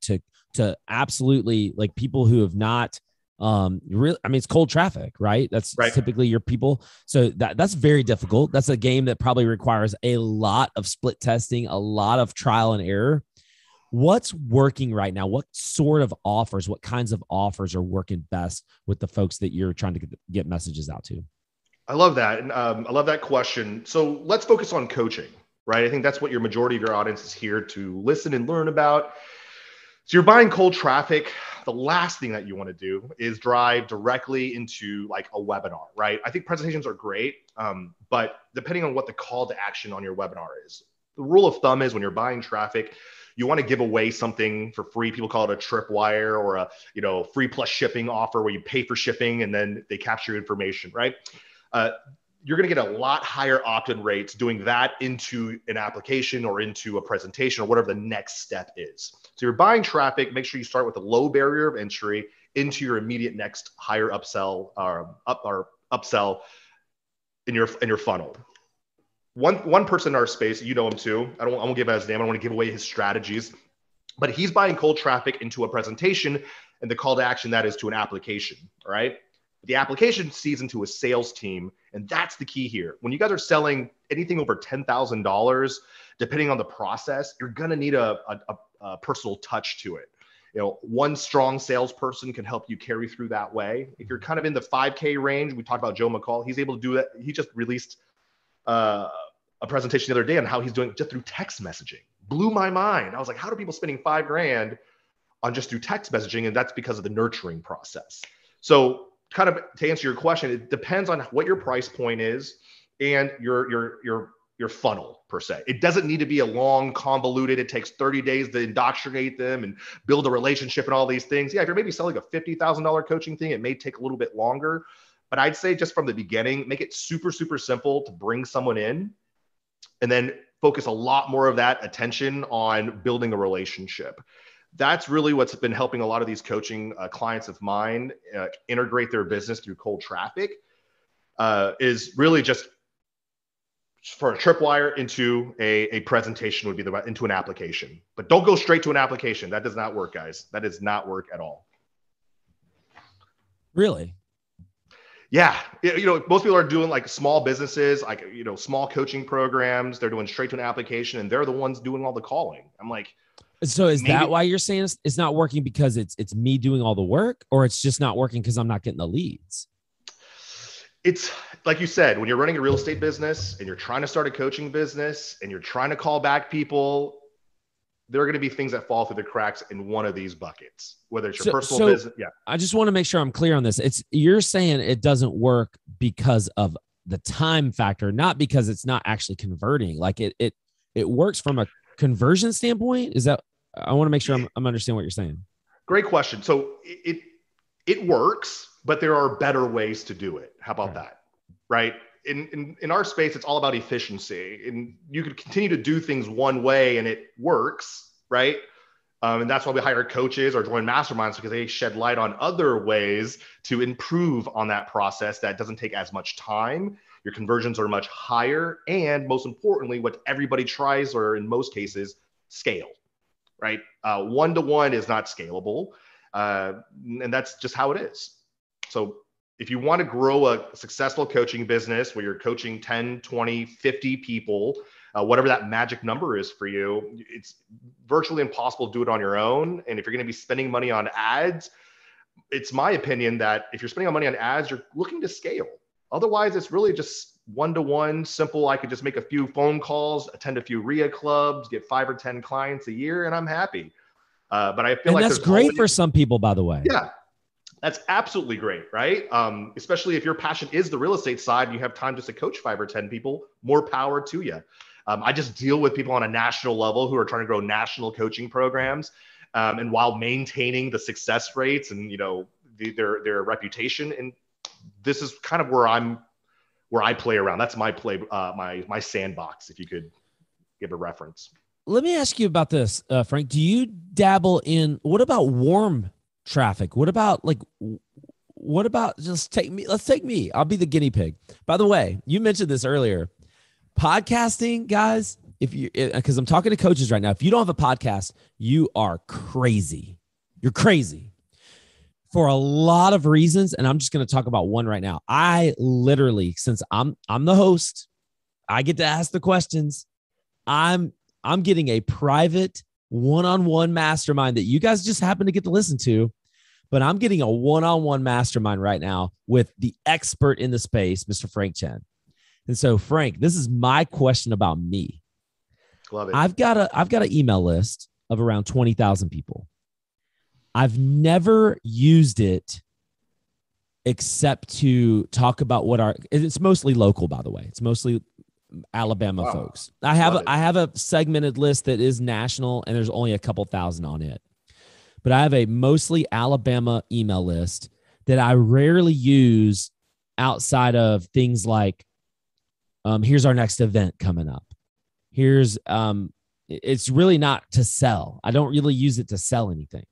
To absolutely like people who have not really, I mean, it's cold traffic, right? That's right. Typically your people. So that's very difficult. That's a game that probably requires a lot of split testing, a lot of trial and error. What's working right now? What sort of offers, what kinds of offers are working best with the folks that you're trying to get messages out to? I love that. And I love that question. So let's focus on coaching, right? I think that's what your majority of your audience is here to listen and learn about. So you're buying cold traffic. The last thing that you want to do is drive directly into like a webinar, right? I think presentations are great, but depending on what the call to action on your webinar is, the rule of thumb is when you're buying traffic, you want to give away something for free. People call it a tripwire or a free plus shipping offer where you pay for shipping and then they capture your information, right? You're going to get a lot higher opt-in rates doing that into an application or into a presentation or whatever the next step is. So you're buying traffic, make sure you start with a low barrier of entry into your immediate next higher upsell upsell in your funnel. One person in our space, you know him too. I won't give out his name. I don't want to give away his strategies, but he's buying cold traffic into a presentation and the call to action that is to an application. All right. The application sees into a sales team, and that's the key here. When you guys are selling anything over $10,000, depending on the process, you're going to need a personal touch to it. One strong salesperson can help you carry through that way. If you're kind of in the 5K range, we talked about Joe McCall. He's able to do that. He just released a presentation the other day on how he's doing it just through text messaging. Blew my mind. I was like, how are people spending $5,000 on just through text messaging? And that's because of the nurturing process. So kind of to answer your question, it depends on what your price point is and your funnel per se. It doesn't need to be a long, convoluted, it takes 30 days to indoctrinate them and build a relationship and all these things. Yeah, if you're maybe selling a $50,000 coaching thing, it may take a little bit longer. But I'd say just from the beginning, make it super, super simple to bring someone in and then focus a lot more of that attention on building a relationship. That's really what's been helping a lot of these coaching clients of mine integrate their business through cold traffic is really just for a tripwire into a presentation would be into an application. But don't go straight to an application. That does not work, guys. That does not work at all. Really? Yeah. Most people are doing like small businesses, like, small coaching programs. They're doing straight to an application and they're the ones doing all the calling. I'm like, so is that why you're saying it's not working because it's me doing all the work, or it's just not working because I'm not getting the leads? It's like you said, when you're running a real estate business and you're trying to start a coaching business and you're trying to call back people, there are going to be things that fall through the cracks in one of these buckets, whether it's your personal business. Yeah. I just want to make sure I'm clear on this. You're saying it doesn't work because of the time factor, not because it's not actually converting. Like it works from a conversion standpoint. Is that, I want to make sure I'm understanding what you're saying. Great question. So it works, but there are better ways to do it. How about that? Right. In our space, it's all about efficiency, and you could continue to do things one way and it works. Right. And that's why we hire coaches or join masterminds, because they shed light on other ways to improve on that process that doesn't take as much time. Your conversions are much higher. And most importantly, what everybody tries, or in most cases, scale, right? One-to-one is not scalable. And that's just how it is. So if you want to grow a successful coaching business where you're coaching 10, 20, 50 people, whatever that magic number is for you, it's virtually impossible to do it on your own. And if you're going to be spending money on ads, it's my opinion that if you're spending money on ads, you're looking to scale. Otherwise, it's really just one-to-one, simple. I could just make a few phone calls, attend a few RIA clubs, get 5 or 10 clients a year, and I'm happy. But I feel like that's great for some people, by the way. Yeah, that's absolutely great, right? Especially if your passion is the real estate side, you have time just to coach 5 or 10 people, more power to you. I just deal with people on a national level who are trying to grow national coaching programs. And while maintaining the success rates and, their reputation. And this is kind of where I play around. That's my play, my sandbox, if you could give a reference. Let me ask you about this, Frank. Do you dabble in, what about warm traffic? What about let's take me. I'll be the guinea pig. By the way, you mentioned this earlier. Podcasting, guys, because I'm talking to coaches right now. If you don't have a podcast, you are crazy. You're crazy for a lot of reasons. And I'm just going to talk about one right now. I literally, since I'm the host, I get to ask the questions. I'm getting a private one-on-one mastermind that you guys just happen to get to listen to, but I'm getting a one-on-one mastermind right now with the expert in the space, Mr. Frank Chen. And so, Frank, this is my question about me. Love it. I've got an email list of around 20,000 people. I've never used it except to talk about it's mostly local, by the way. It's mostly Alabama folks. I have a segmented list that is national, and there's only a couple thousand on it. But I have a mostly Alabama email list that I rarely use outside of things like, here's our next event coming up. It's really not to sell. I don't really use it to sell anything.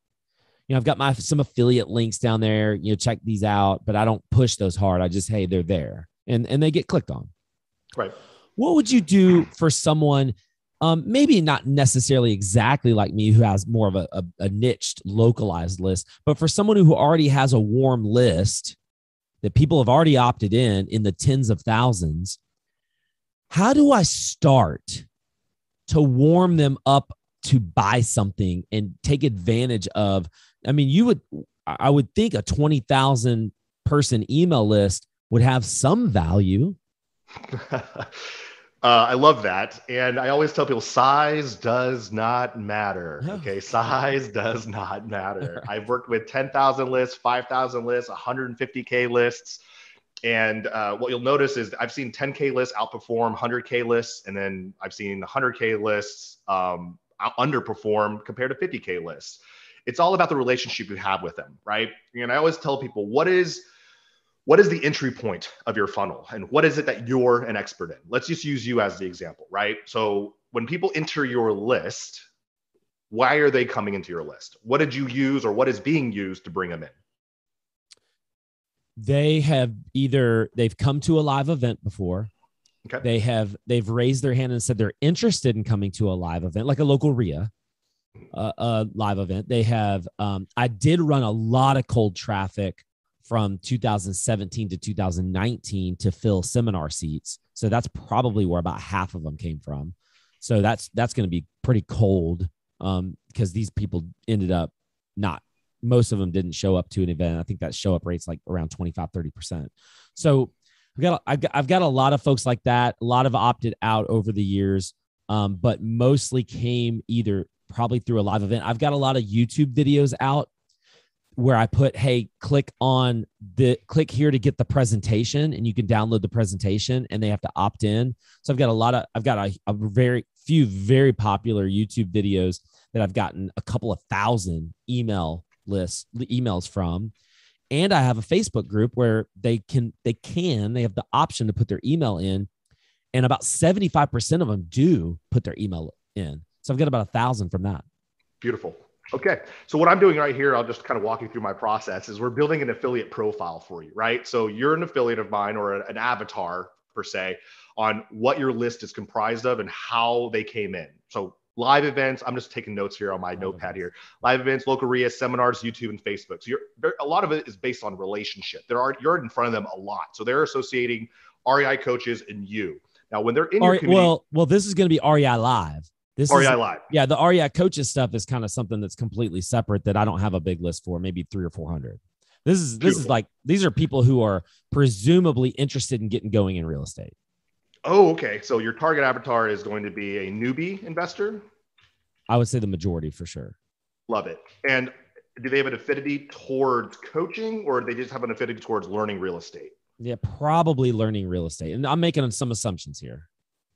I've got some affiliate links down there, check these out, but I don't push those hard. I just, hey, they're there and they get clicked on. Right. What would you do for someone, maybe not necessarily exactly like me, who has more of a niched, localized list, but for someone who already has a warm list that people have already opted in the tens of thousands. How do I start to warm them up to buy something and take advantage of? I mean, I would think a 20,000 person email list would have some value. I love that. And I always tell people size does not matter. Okay. Size does not matter. I've worked with 10,000 lists, 5,000 lists, 150K lists. And what you'll notice is I've seen 10K lists outperform 100K lists. And then I've seen 100K lists underperform compared to 50K lists. It's all about the relationship you have with them, right? And I always tell people, what is the entry point of your funnel? And what is it that you're an expert in? Let's just use you as the example, right? So when people enter your list, why are they coming into your list? What did you use or what is being used to bring them in? They've come to a live event before. Okay. They've raised their hand and said they're interested in coming to a live event, like a local RIA, a live event. They have, I did run a lot of cold traffic from 2017 to 2019 to fill seminar seats. So that's probably where about half of them came from. So that's going to be pretty cold because these people ended up most of them didn't show up to an event. I think that show up rate's like around 25-30%. So I've got a lot of folks like that. A lot have opted out over the years, but mostly came either probably through a live event. I've got a lot of YouTube videos out where I put, hey, click here to get the presentation, and you can download the presentation, and they have to opt in. So I've got a very few very popular YouTube videos that I've gotten a couple of thousand emails from. And I have a Facebook group where they have the option to put their email in, and about 75% of them do put their email in. So I've got about 1,000 from that. Beautiful. Okay. So what I'm doing right here, I'll just kind of walk you through my process, is we're building an affiliate profile for you, right? So you're an affiliate of mine, or an avatar per se, on what your list is comprised of and how they came in. So live events, I'm just taking notes here on my notepad here. Live events, local RIA, seminars, YouTube, and Facebook. So a lot of it is based on relationship. You're in front of them a lot. So they're associating REI coaches and you. Now, when they're in your community. Well, this is going to be REI Live. REI Live. Yeah, the REI coaches stuff is kind of something that's completely separate that I don't have a big list for, maybe 300 or 400. This is like, these are people who are presumably interested in getting going in real estate. Oh, okay. So your target avatar is going to be a newbie investor? I would say the majority for sure. Love it. And do they have an affinity towards coaching, or do they just have an affinity towards learning real estate? Yeah, probably learning real estate. And I'm making some assumptions here.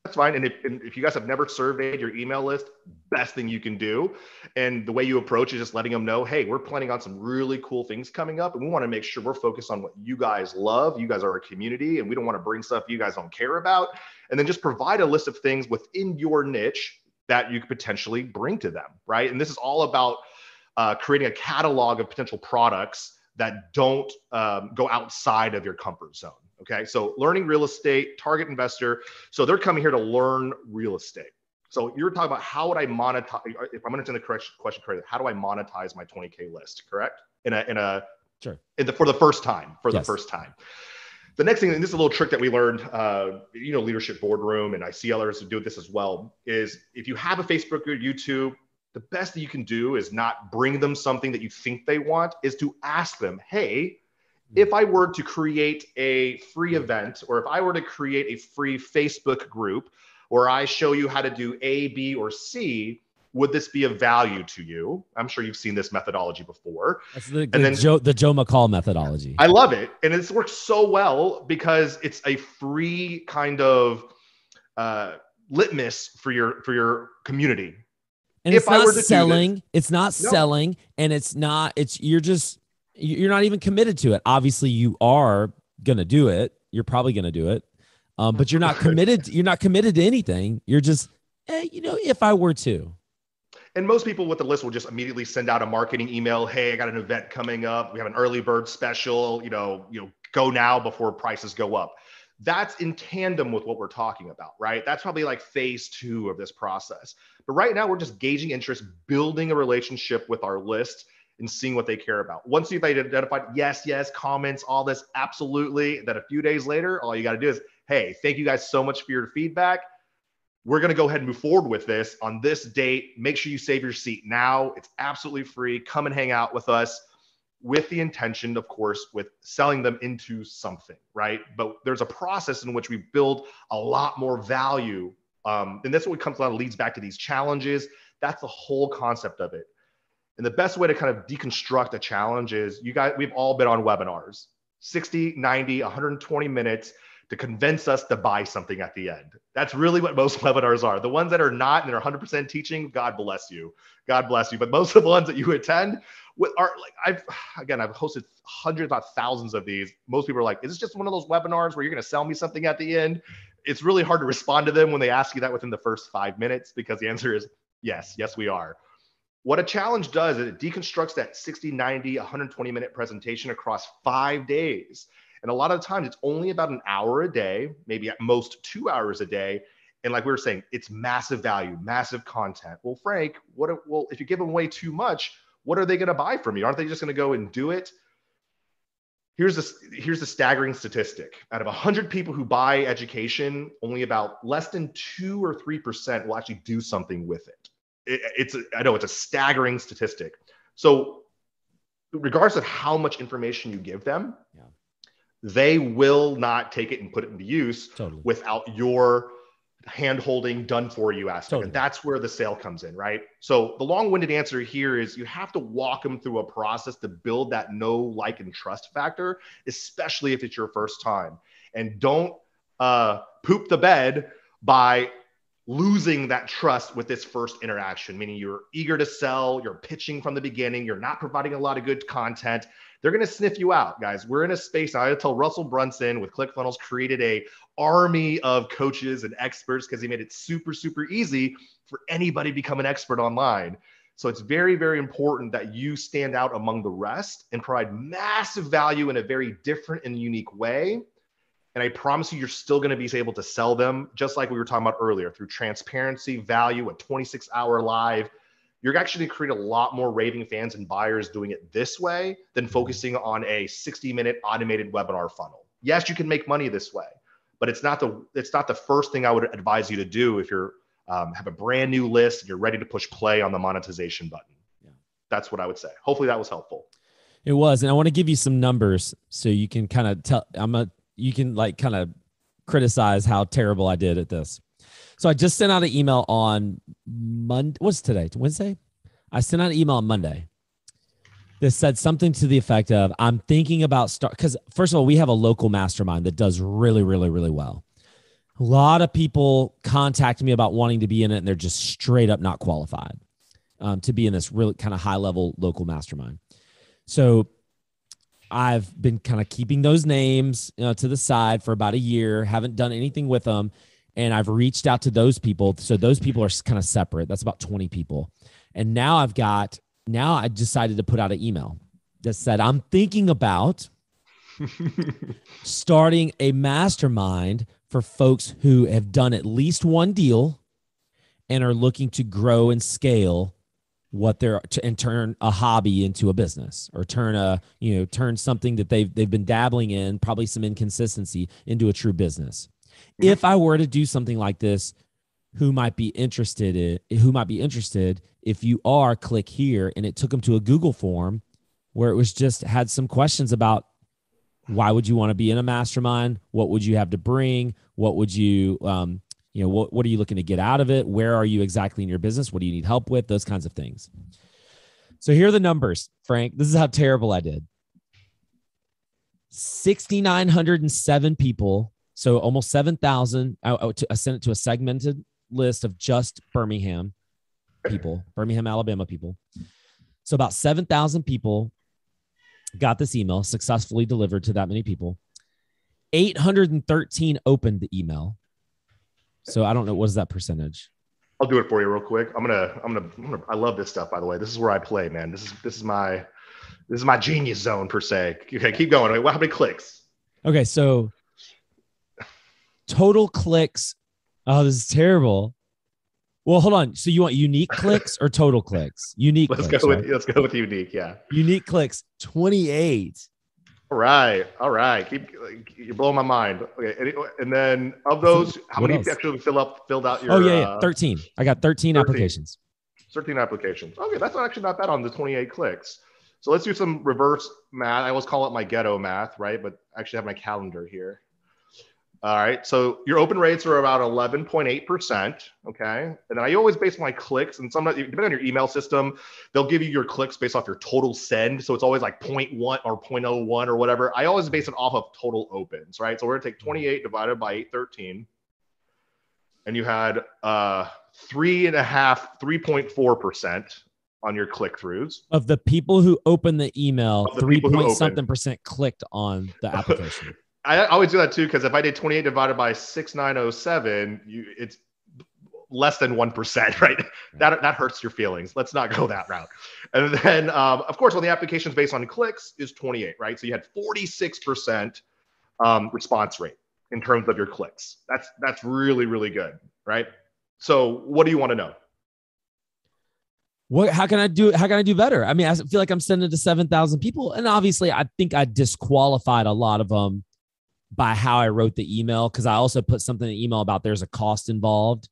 That's fine. And if you guys have never surveyed your email list, best thing you can do. And the way you approach is just letting them know, hey, we're planning on some really cool things coming up, and we want to make sure we're focused on what you guys love. You guys are a community, and we don't want to bring stuff you guys don't care about. And then just provide a list of things within your niche that you could potentially bring to them, right? And this is all about creating a catalog of potential products that don't go outside of your comfort zone. Okay, so learning real estate, target investor. So they're coming here to learn real estate. So you're talking about how would I monetize, if I'm understanding the question correctly, how do I monetize my 20K list, correct? Sure. For the first time, the first time. The next thing, and this is a little trick that we learned, leadership boardroom, and I see others who do this as well, is if you have a Facebook or YouTube, the best that you can do is not bring them something that you think they want, is to ask them, hey, if I were to create a free event, or if I were to create a free Facebook group where I show you how to do A, B, or C, would this be of value to you? I'm sure you've seen this methodology before. That's the Joe McCall methodology. I love it. And it's worked so well because it's a free kind of litmus for your community. And it's not selling. It's not selling. And you're not even committed to it. Obviously you are going to do it. You're probably going to do it. But you're not committed. You're not committed to anything. You're just, if I were to. And most people with the list will just immediately send out a marketing email. Hey, I got an event coming up. We have an early bird special, go now before prices go up. That's in tandem with what we're talking about, right? That's probably like phase 2 of this process. But right now we're just gauging interest, building a relationship with our list. and seeing what they care about. Once you've identified, yes, comments, all this, absolutely. Then a few days later, all you got to do is, hey, thank you guys so much for your feedback. We're going to go ahead and move forward with this on this date. Make sure you save your seat now. It's absolutely free. Come and hang out with us, with the intention, of course, with selling them into something, right? But there's a process in which we build a lot more value. And that's what comes a lot of leads back to these challenges. That's the whole concept of it. And the best way to kind of deconstruct a challenge is we've all been on webinars, 60, 90, 120 minutes to convince us to buy something at the end. That's really what most webinars are. The ones that are not and they're 100% teaching, God bless you. God bless you. But most of the ones that you attend are like, I've hosted hundreds, not thousands of these. Most people are like, is this just one of those webinars where you're going to sell me something at the end? It's really hard to respond to them when they ask you that within the first 5 minutes, because the answer is yes, we are. What a challenge does is it deconstructs that 60, 90, 120 minute presentation across 5 days. And a lot of the times it's only about an hour a day, maybe at most 2 hours a day. And like we were saying, it's massive value, massive content. Well, Frank, if you give them away too much, what are they going to buy from you? Aren't they just going to go and do it? Here's the staggering statistic. Out of 100 people who buy education, only about less than 2 or 3% will actually do something with it. I know it's a staggering statistic. So regardless of how much information you give them, they will not take it and put it into use without your hand-holding, done for you aspect. And that's where the sale comes in, right? So the long-winded answer here is you have to walk them through a process to build that know, like, and trust factor, especially if it's your first time. And don't poop the bed by losing that trust with this first interaction, meaning you're eager to sell, you're pitching from the beginning, you're not providing a lot of good content. They're going to sniff you out, guys. We're in a space. I tell Russell Brunson with ClickFunnels created a army of coaches and experts because he made it super, super easy for anybody to become an expert online. So it's very, very important that you stand out among the rest and provide massive value in a very different and unique way. And I promise you're still going to be able to sell them, just like we were talking about earlier, through transparency, value, a 26-hour live. You're actually going to create a lot more raving fans and buyers doing it this way than focusing on a 60-minute automated webinar funnel. Yes, you can make money this way, but it's not the first thing I would advise you to do if you're have a brand new list and you're ready to push play on the monetization button. Yeah. That's what I would say. Hopefully that was helpful. It was, and I want to give you some numbers so you can kind of tell. You can like kind of criticize how terrible I did at this. So I just sent out an email on Monday. What's today? Wednesday? I sent out an email on Monday that said something to the effect of, I'm thinking about because first of all, we have a local mastermind that does really, really, really well. A lot of people contact me about wanting to be in it, and they're just straight up not qualified to be in this really kind of high level local mastermind. So I've been kind of keeping those names to the side for about a year, haven't done anything with them. And I've reached out to those people. So those people are kind of separate. That's about 20 people. And now I decided to put out an email that said, I'm thinking about starting a mastermind for folks who have done at least one deal and are looking to grow and scale and turn a hobby into a business, or turn something that they've been dabbling in, probably some inconsistency, into a true business. If I were to do something like this, who might be interested? If you are, click here. And it took them to a Google form where it was just had some questions about why would you want to be in a mastermind? What would you have to bring? What would you, what are you looking to get out of it? Where are you exactly in your business? What do you need help with? Those kinds of things. So here are the numbers, Frank. This is how terrible I did. 6,907 people. So almost 7,000. I sent it to a segmented list of just Birmingham people, Birmingham, Alabama people. So about 7,000 people got this email, successfully delivered to that many people. 813 opened the email. So I don't know, what is that percentage? I'll do it for you real quick. I love this stuff, by the way. This is where I play, man. This is my genius zone per se. Okay, keep going. Wait, how many clicks? Okay, so total clicks. Oh, this is terrible. Well, hold on. So you want unique clicks or total clicks? Unique Let's clicks, go with right? let's go with unique. Yeah. Unique clicks, 28. All right. All right. You're blowing my mind. Okay. And then of those, how What many else? actually filled out Oh, your yeah, yeah. 13. I got 13 13? applications. 13 applications. Okay, that's actually not bad on the 28 clicks. So let's do some reverse math. I always call it my ghetto math, right? But I actually have my calendar here. All right. So your open rates are about 11.8%. Okay. And then I always base my clicks, and sometimes, depending on your email system, they'll give you your clicks based off your total send. So it's always like 0.1 or 0.01 or whatever. I always base it off of total opens, right? So we're going to take 28 divided by 813. And you had 3.4% on your click throughs. Of the people who opened the email, Of the 3 people who point opened. something percent clicked on the application. I always do that too, because if I did 28 divided by 6907, it's less than 1%, right? That hurts your feelings. Let's not go that route. And then, of course, on the applications based on clicks is 28, right? So you had 46% response rate in terms of your clicks. That's really, really good, right? So what do you want to know? How can I do better? I mean, I feel like I'm sending to 7,000 people. And obviously, I think I disqualified a lot of them by how I wrote the email, because I also put something in the email about there's a cost involved.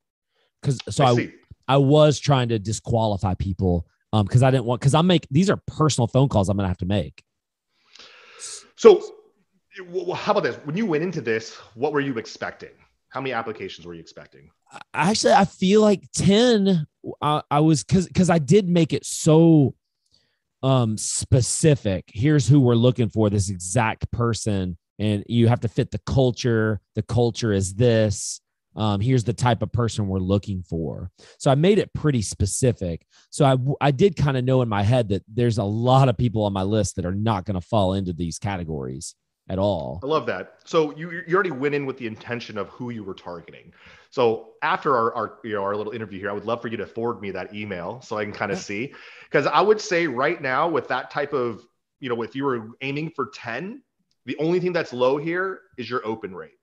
I was trying to disqualify people because I didn't want, these are personal phone calls I'm going to have to make. So how about this? When you went into this, what were you expecting? How many applications were you expecting? Actually, I feel like 10. I was because I did make it so specific. Here's who we're looking for, this exact person, and you have to fit the culture. The culture is this. Here's the type of person we're looking for. So I made it pretty specific. So I did kind of know in my head that there's a lot of people on my list that are not going to fall into these categories at all. I love that. So you already went in with the intention of who you were targeting. So after our little interview here, I would love for you to forward me that email so I can kind of see, because I would say right now with that type of, if you were aiming for 10, the only thing that's low here is your open rate.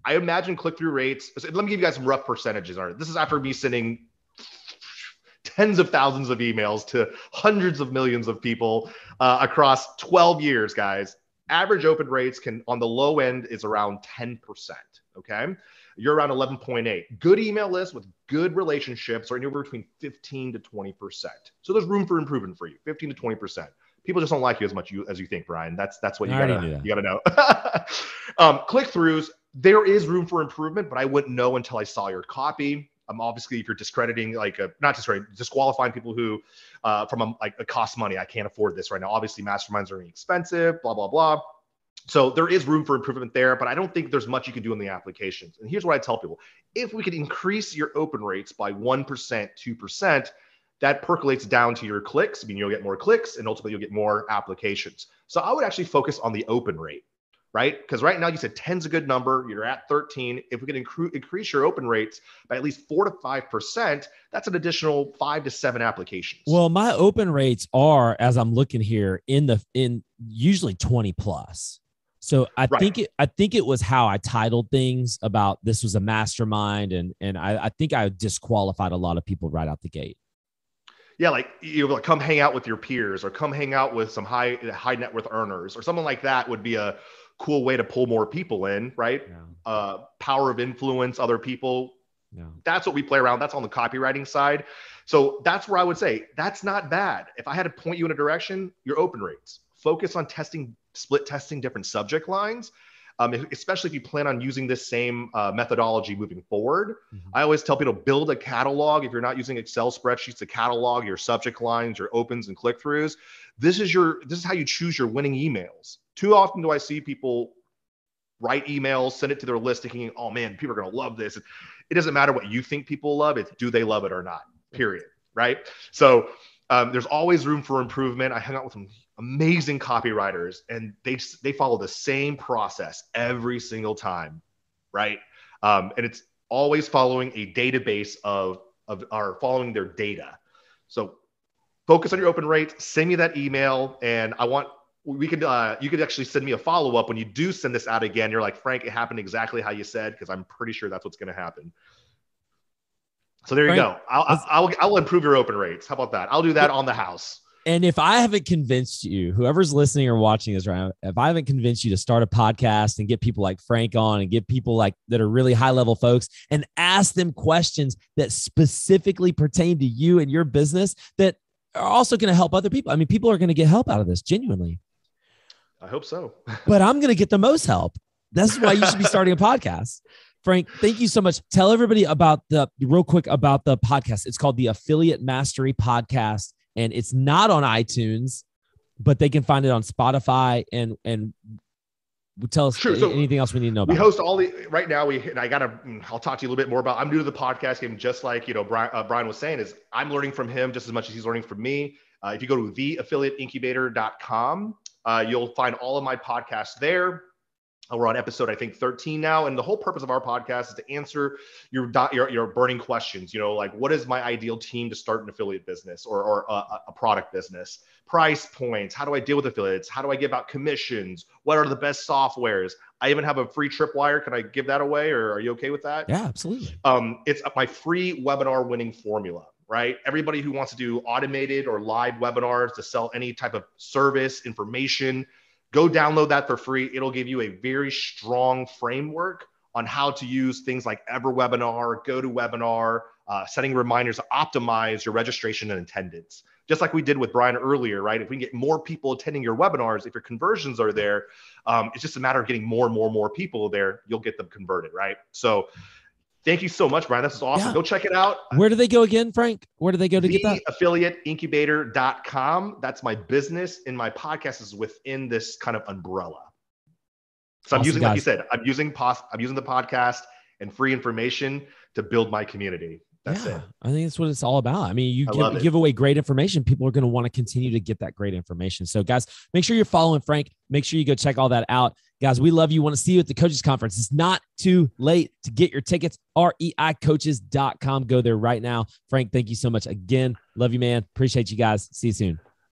I imagine click-through rates. Let me give you guys some rough percentages. All right, this is after me sending tens of thousands of emails to hundreds of millions of people across 12 years, guys. Average open rates on the low end is around 10%. Okay. You're around 11.8. Good email lists with good relationships are anywhere between 15 to 20%. So there's room for improvement for you, 15 to 20%. People just don't like you as much as you think, Brian. That's what you gotta know. Click-throughs, there is room for improvement, but I wouldn't know until I saw your copy. Obviously, if you're discrediting, disqualifying people who from a cost money, I can't afford this right now. Obviously, masterminds are expensive, blah, blah, blah. So there is room for improvement there, but I don't think there's much you can do in the applications. And here's what I tell people. If we could increase your open rates by 1%, 2%, that percolates down to your clicks. I mean, you'll get more clicks and ultimately you'll get more applications. So I would actually focus on the open rate, right? Because right now you said 10's a good number. You're at 13. If we can increase your open rates by at least 4 to 5%, that's an additional 5 to 7 applications. Well, my open rates are, as I'm looking here, in usually 20 plus. So I think it was how I titled things about this was a mastermind, and I think I disqualified a lot of people right out the gate. Yeah, like come hang out with your peers, or come hang out with some high net worth earners, or something like that would be a cool way to pull more people in, right? Yeah. Power of influence, other people. Yeah. That's what we play around. That's on the copywriting side. So that's where I would say that's not bad. If I had to point you in a direction, your open rates. Focus on split testing different subject lines, especially if you plan on using this same methodology moving forward. Mm-hmm. I always tell people to build a catalog. If you're not using Excel spreadsheets to catalog your subject lines, your opens and click-throughs, this is how you choose your winning emails. Too often do I see people write emails, send it to their list thinking, oh man, people are going to love this. It doesn't matter what you think people love. It's do they love it or not, period, right? So there's always room for improvement. I hang out with some amazing copywriters, and they follow the same process every single time, right? And it's always following a database of following their data. So focus on your open rates. Send me that email, and you could actually send me a follow-up when you do send this out again. You're like, Frank, it happened exactly how you said, because I'm pretty sure that's what's going to happen. So there you Frank, go. I'll improve your open rates. How about that? I'll do that on the house. And if I haven't convinced you, whoever's listening or watching this, right, if I haven't convinced you to start a podcast and get people like Frank on and get people like that are really high level folks and ask them questions that specifically pertain to you and your business that are also going to help other people. I mean, people are going to get help out of this, genuinely. I hope so. But I'm going to get the most help. That's why you should be starting a podcast. Frank, thank you so much. Tell everybody real quick about the podcast. It's called the Affiliate Mastery Podcast. And it's not on iTunes, but they can find it on Spotify and tell us anything else we need to know about. We host right now. I'll talk to you a little bit more about, I'm new to the podcast game, just like, Brian was saying, is I'm learning from him just as much as he's learning from me. If you go to theaffiliateincubator.com, you'll find all of my podcasts there. We're on episode, I think, 13 now. And the whole purpose of our podcast is to answer your burning questions. Like, what is my ideal team to start an affiliate business or a product business? Price points. How do I deal with affiliates? How do I give out commissions? What are the best softwares? I even have a free tripwire. Can I give that away, or are you okay with that? Yeah, absolutely. It's my free webinar winning formula, right? Everybody who wants to do automated or live webinars to sell any type of service, information, go download that for free. It'll give you a very strong framework on how to use things like EverWebinar, GoToWebinar, setting reminders to optimize your registration and attendance. Just like we did with Brian earlier, right? If we can get more people attending your webinars, if your conversions are there, it's just a matter of getting more and more people there. You'll get them converted, right? So thank you so much, Brian. This is awesome. Yeah. Go check it out. Where do they go again, Frank? Where do they go to get that? Theaffiliateincubator.com. That's my business, and my podcast is within this kind of umbrella. So awesome, I'm using, guys. Like you said, I'm using the podcast and free information to build my community. That's it. I think that's what it's all about. I mean, you give away great information. People are going to want to continue to get that great information. So guys, make sure you're following Frank. Make sure you go check all that out. Guys, we love you. Want to see you at the Coaches Conference. It's not too late to get your tickets. reicoaches.com. Go there right now. Frank, thank you so much again. Love you, man. Appreciate you guys. See you soon.